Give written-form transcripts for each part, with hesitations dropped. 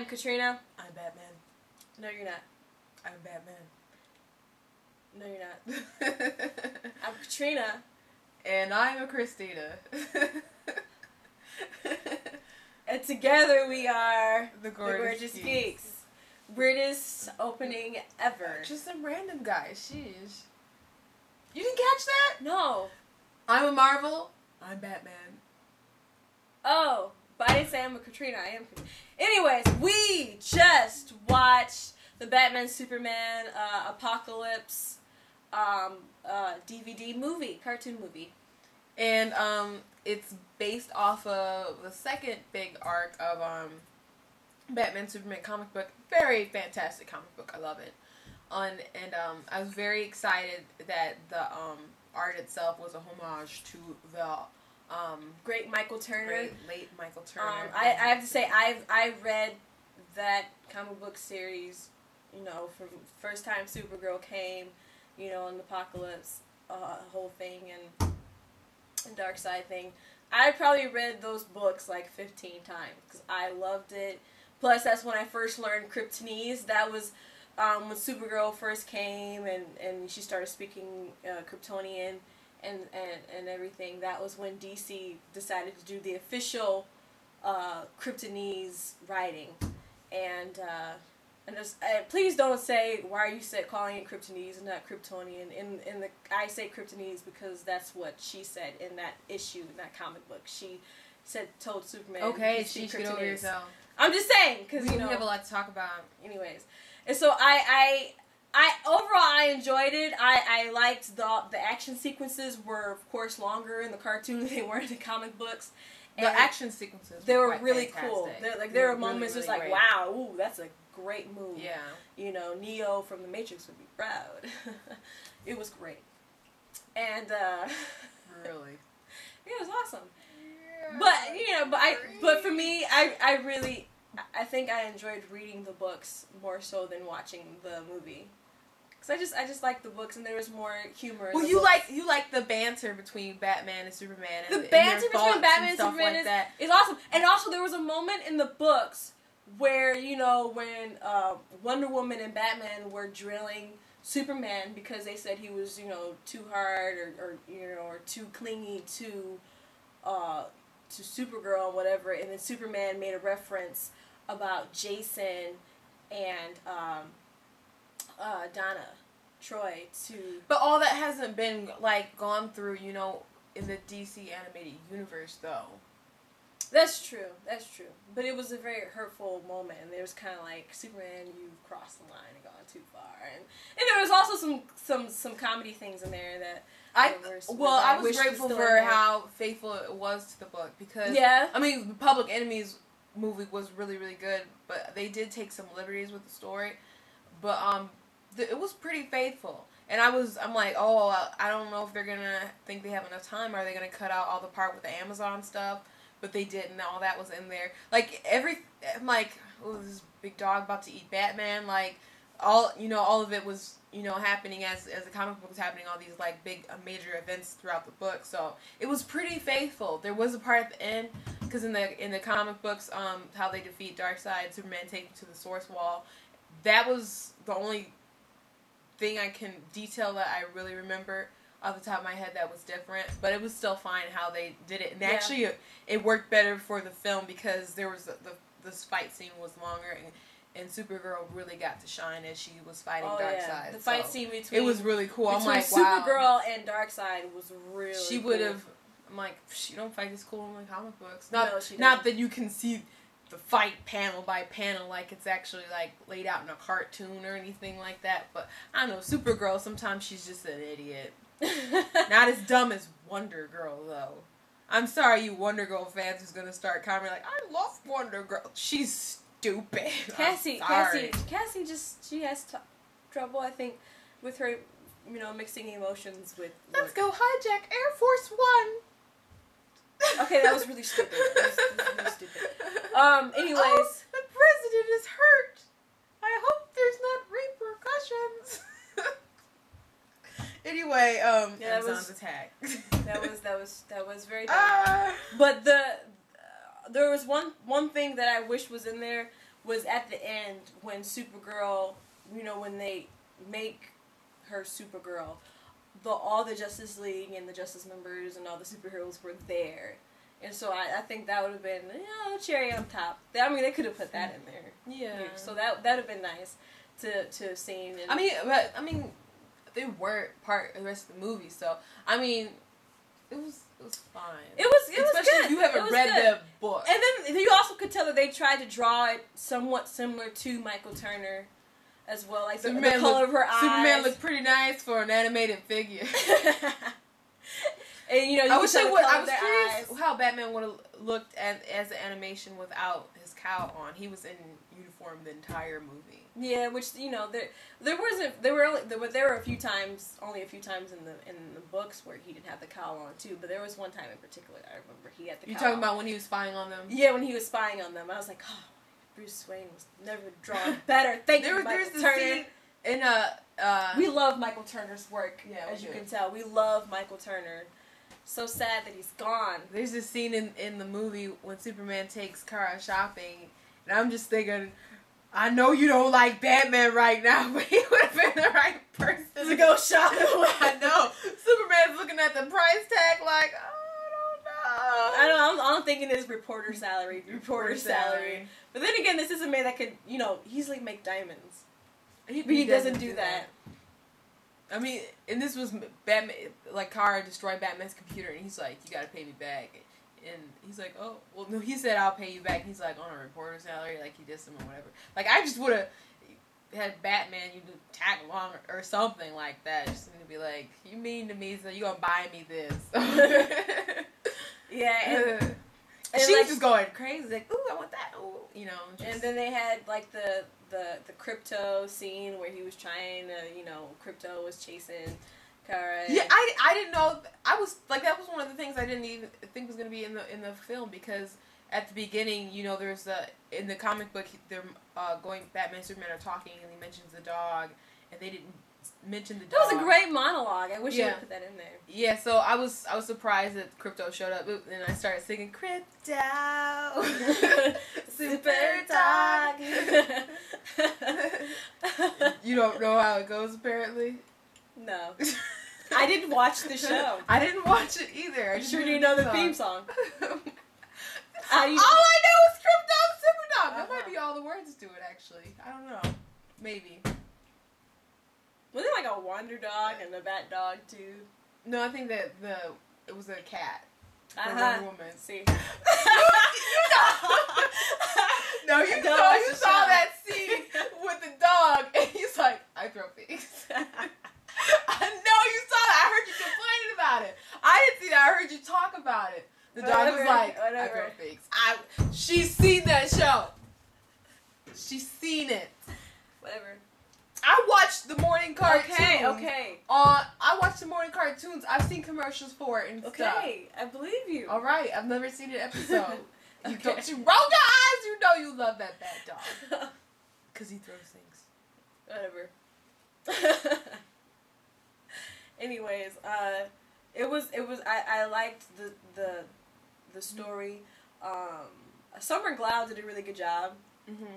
am Katrina. I'm Batman. No, you're not. I'm Batman. No, you're not. I'm Katrina. And I'm a Christina. And together we are The Gorgeous Geeks. Weirdest opening ever. Just some random guy. Sheesh. You didn't catch that? No. I'm a Marvel. I'm Batman. Oh, but I didn't say I'm a Katrina. I am Katrina. Anyways, we just watched the Batman Superman Apocalypse DVD movie, cartoon movie. And it's based off of the second big arc of Batman Superman comic book. Very fantastic comic book. I love it. And I was very excited that the art itself was a homage to the great Michael Turner. Late Michael Turner. I have to say I read that comic book series, you know, from first time Supergirl came, you know, in the Apocalypse whole thing and Darkseid thing. I probably read those books like 15 times because I loved it. Plus, that's when I first learned Kryptonese. That was when Supergirl first came and she started speaking Kryptonian and everything. That was when DC decided to do the official Kryptonese writing. And please don't say, why are you calling it Kryptonese and not Kryptonian? I say Kryptonese because that's what she said in that issue, in that comic book. She told Superman. Okay, she should over yourself. I'm just saying, because, you know. We have a lot to talk about. Anyways. And so I overall, I enjoyed it. I liked the action sequences were, of course, longer in the cartoon than they were in the comic books. And the action sequences they were quite really fantastic. cool. There were moments really just like, great. wow, ooh, that's a great move. Yeah. You know, Neo from The Matrix would be proud. It was great. And, really? It was awesome. Yeah, But, you know, but for me, I think I enjoyed reading the books more so than watching the movie. Because I just liked the books and there was more humor in well, the you books. like the banter between Batman and Superman. And the banter between Batman and stuff Superman like is awesome. And also there was a moment in the books where, you know, when Wonder Woman and Batman were drilling Superman because they said he was, you know, too hard or you know, or too clingy to Supergirl or whatever, and then Superman made a reference about Jason and Donna Troy to... But all that hasn't been, like, gone through, you know, in the DC animated universe, though. That's true. That's true. But it was a very hurtful moment, and there was kind of like, Superman, you've crossed the line and gone too far. And there was also some comedy things in there that... I was grateful for how faithful it was to the book, because... Yeah. I mean, the Public Enemy's movie was really, really good, but they did take some liberties with the story. But, it was pretty faithful. And I'm like, oh, I don't know if they're gonna think they have enough time. Are they gonna cut out all the part with the Amazon stuff? But they didn't. All that was in there. Like, I'm like, oh, this big dog about to eat Batman. Like, all of it was, you know, happening as the comic book was happening, all these, like, big major events throughout the book. So, it was pretty faithful. There was a part at the end, because in the comic books, how they defeat Darkseid, Superman taken to the Source Wall, that was the only thing I can detail that I really remember off the top of my head that was different, but it was still fine how they did it. And actually, it worked better for the film because there was this fight scene was longer, and Supergirl really got to shine as she was fighting Darkseid. Yeah. The fight scene between... It was really cool. I'm like, wow. Supergirl and Darkseid was really She would have... I'm like, she don't fight this cool in the comic books. No, she doesn't. Not that you can see the fight panel by panel like it's actually like laid out in a cartoon or anything like that. But I don't know, Supergirl, sometimes she's just an idiot. Not as dumb as Wonder Girl, though. I'm sorry, you Wonder Girl fans who's gonna start commenting like, I love Wonder Girl. She's stupid. Cassie just, she has trouble, I think, with her, you know, mixing emotions with... Let's go hijack Air Force One. Okay, that was really stupid. That was really stupid. Anyways. Oh, the president is hurt. I hope there's not repercussions. Anyway, Amazon's attack. That was very dumb. But there was one thing that I wish was in there was at the end when Supergirl, you know, when they make her Supergirl, all the Justice League and the Justice members and all the superheroes were there. And so I think that would have been, cherry on top. I mean, they could have put that in there. Yeah. So that would have been nice to have seen. And I mean, they weren't part of the rest of the movie, so I mean, it was fine. It was especially good. if you haven't read the book. And then you also could tell that they tried to draw it somewhat similar to Michael Turner as well, like the color of her eyes. Superman looked pretty nice for an animated figure. And you know, I was curious how Batman would have looked as the animation without his cowl on. He was in uniform the entire movie. Yeah, which, you know, there were a few times in the books where he didn't have the cowl on too, but there was one time in particular I remember he had the cowl. You talking about when he was spying on them? Yeah, when he was spying on them, I was like, oh, Bruce Wayne was never drawn better. Thank you, Michael Turner. In we love Michael Turner's work, as you do. can tell. We love Michael Turner. So sad that he's gone. There's this scene in the movie when Superman takes Kara shopping, and I'm just thinking, I know you don't like Batman right now, but he would have been the right person to go shopping with. I know. Superman's looking at the price tag like, I don't know. I'm thinking his reporter salary. But then again, this is a man that could, you know, easily make diamonds. He doesn't do that. I mean, and this was Batman, like, Kara destroyed Batman's computer, and he's like, you gotta pay me back. And he's like, oh, well, no, he said, I'll pay you back. And he's like, on a reporter salary, like, he dissed him or whatever. Like, I just would have had Batman, you tag along or something like that, just to be like, you mean to me, so you gonna buy me this. Yeah, and she was just going crazy, like, ooh, I want that, ooh, you know. And then they had, like, the Krypto scene where he was trying to, you know, Krypto was chasing Kara. Yeah, I didn't know. I was like, that was one of the things I didn't even think was going to be in the film, because at the beginning, you know, there's in the comic book, they're Batman and Superman are talking, and he mentions the dog, and they didn't mention the dog. That was a great monologue. I wish you would put that in there. Yeah, so I was surprised that Krypto showed up, and I started singing Krypto, Super Dog. You don't know how it goes, apparently? No. I didn't watch the show. I didn't watch it either. I'm sure you know the theme song. All I know is Krypto, Super Dog. That might be all the words to it, actually. I don't know. Maybe. Was it like a wonder dog and a bat dog, too? No, I think that it was a cat. Wonder Woman. See. No, you saw that scene with the dog, and he's like, I throw pigs. I know you saw that. I heard you complaining about it. I didn't see that. I heard you talk about it. The dog was like, I throw pigs. She's seen that show. She's seen it. Whatever. I watched the morning cartoons. Okay. I watched the morning cartoons. I've seen commercials for it and stuff. Okay, I believe you. All right, I've never seen an episode. You roll your eyes. You know you love that bad dog. Because he throws things. Whatever. Anyways, it was. I liked the story. Summer Glau did a really good job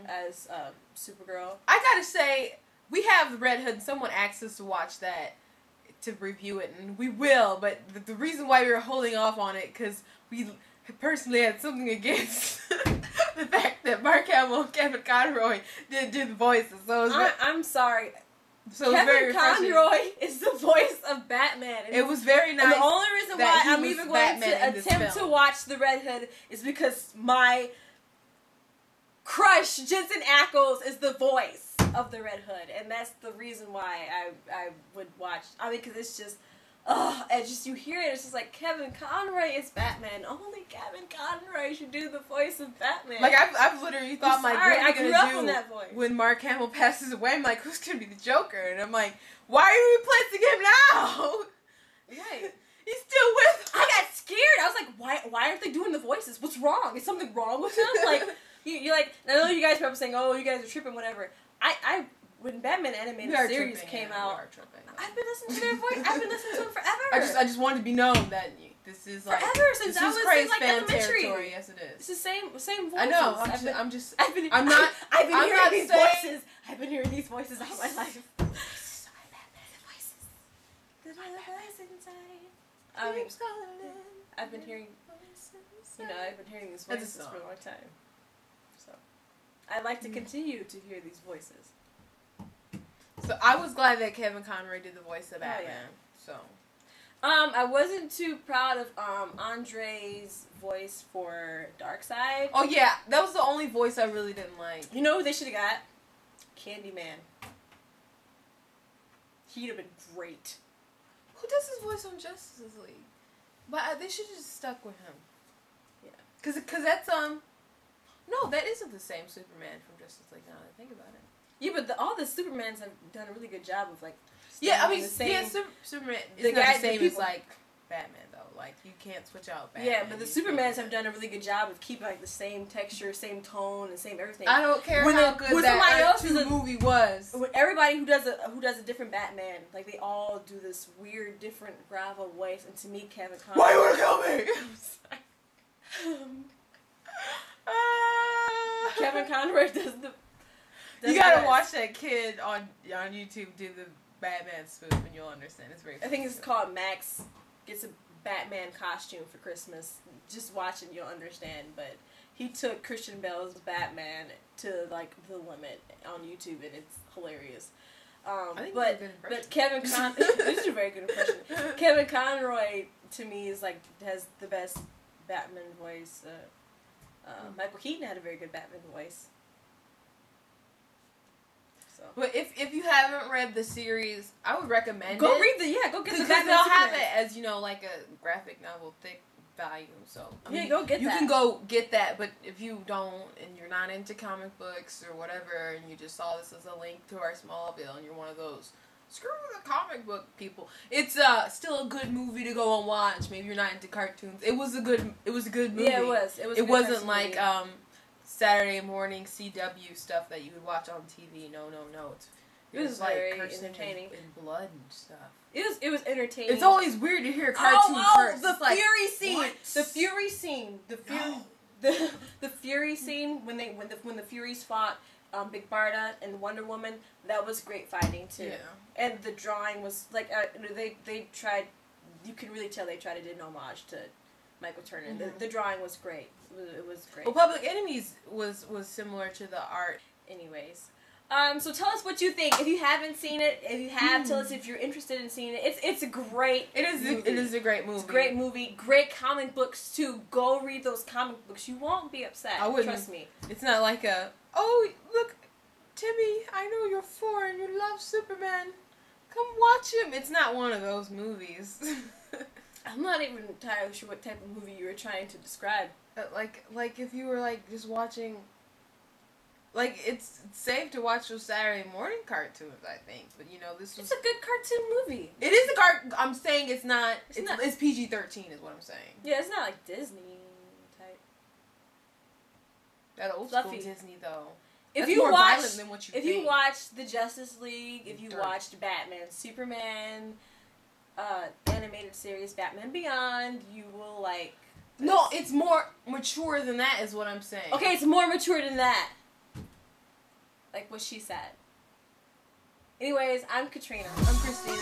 as Supergirl. I gotta say, we have the Red Hood. Someone asked us to watch that to review it, and we will. But the reason why we were holding off on it, because we personally had something against the fact that Mark Hamill and Kevin Conroy did the voices. So I'm sorry. So Kevin Conroy is the voice of Batman. It was very nice. And the only reason why I'm even going to attempt to watch the Red Hood is because my crush, Jensen Ackles, is the voice of the Red Hood. And that's the reason why I would watch. I mean, because it's just, and just you hear it, it's just like, Kevin Conroy is Batman. Only Kevin Conroy should do the voice of Batman. Like, I've literally thought I grew up on that voice. When Mark Hamill passes away, I'm like, who's going to be the Joker? And I'm like, why are you replacing him now? Right. He's still with us. I got scared. I was like, why aren't they doing the voices? What's wrong? Is something wrong with him? Like, you're like, I know you guys are probably saying, oh, you guys are tripping, whatever. When Batman animated series came out, I've been listening to their voice. I've been listening to them forever. I just wanted to be known that This is like forever since I was in like elementary. Territory. Yes, it is. It's the same voices. I know. I've been hearing these voices all my life. I've been hearing, I've been hearing these voices for a long time. So, I like to continue to hear these voices. So I was glad that Kevin Conroy did the voice of Batman. Yeah. So, I wasn't too proud of Andre's voice for Darkseid. Oh yeah, that was the only voice I really didn't like. You know who they should have got? Candyman. He'd have been great. Who does his voice on Justice League? But they should have just stuck with him. Yeah. Cause that's no, that isn't the same Superman from Justice League. Now that I think about it. Yeah, but all the Supermans have done a really good job of like. Superman. It's not the same as like Batman though. Like you can't switch out Batman. Yeah, but the Supermans have done a really good job of keeping like the same texture, same tone, and same everything. I don't care how good that movie was. With everybody who does a different Batman, like they all do this weird, different gravel voice, and to me, Kevin Conroy. Why you wanna kill me? I'm sorry. Kevin Conroy does the. You gotta watch that kid on YouTube do the Batman spoof, and you'll understand. It's very funny. I think it's called Max Gets a Batman Costume for Christmas. Just watch it, you'll understand. But he took Christian Bale's Batman to like the limit on YouTube, and it's hilarious. But Kevin Conroy, this is a very good impression. Kevin Conroy to me is like has the best Batman voice. Michael Keaton had a very good Batman voice. So. But if you haven't read the series, I would recommend go it. Read go get the Batman. They'll have it as like a graphic novel thick volume. So go get that. You can go get that, but if you don't and you're not into comic books or whatever, and you just saw this as a link to our Smallville, and you're one of those screw the comic book people, it's still a good movie to go and watch. Maybe you're not into cartoons. It was a good movie. Yeah, it was. It wasn't like Saturday morning CW stuff that you would watch on TV. No. It was like very entertaining and blood and stuff. It was entertaining. It's always weird to hear a cartoon curse. The Fury scene. What? The Fury scene. The Fury scene when the Furies fought Big Barda and Wonder Woman. That was great fighting too. Yeah. And the drawing was like they tried. You can really tell they tried to do an homage to Michael Turner. Mm-hmm. The drawing was great. It was great. Well, Public Enemies was similar to the art. Anyways. So tell us what you think. If you haven't seen it, if you have, tell us if you're interested in seeing it. It's a great movie. It is a great movie. It's a great movie. Great comic books too. Go read those comic books. You won't be upset. I wouldn't. Trust me. It's not like oh look, Timmy, I know you're 4 and you love Superman. Come watch him. It's not one of those movies. I'm not even entirely sure what type of movie you were trying to describe. Like if you were like just watching. Like, it's safe to watch those Saturday morning cartoons, I think. But, this was... It's a good cartoon movie. It is a I'm saying it's not... It's PG-13 is what I'm saying. Yeah, it's not like Disney type. That old school Disney, though. If you watched the Justice League, if you watched Batman, Superman, animated series, Batman Beyond, you will like... No, it's more mature than that is what I'm saying. Okay, it's more mature than that. Like what she said. Anyways, I'm Katrina. I'm Christina.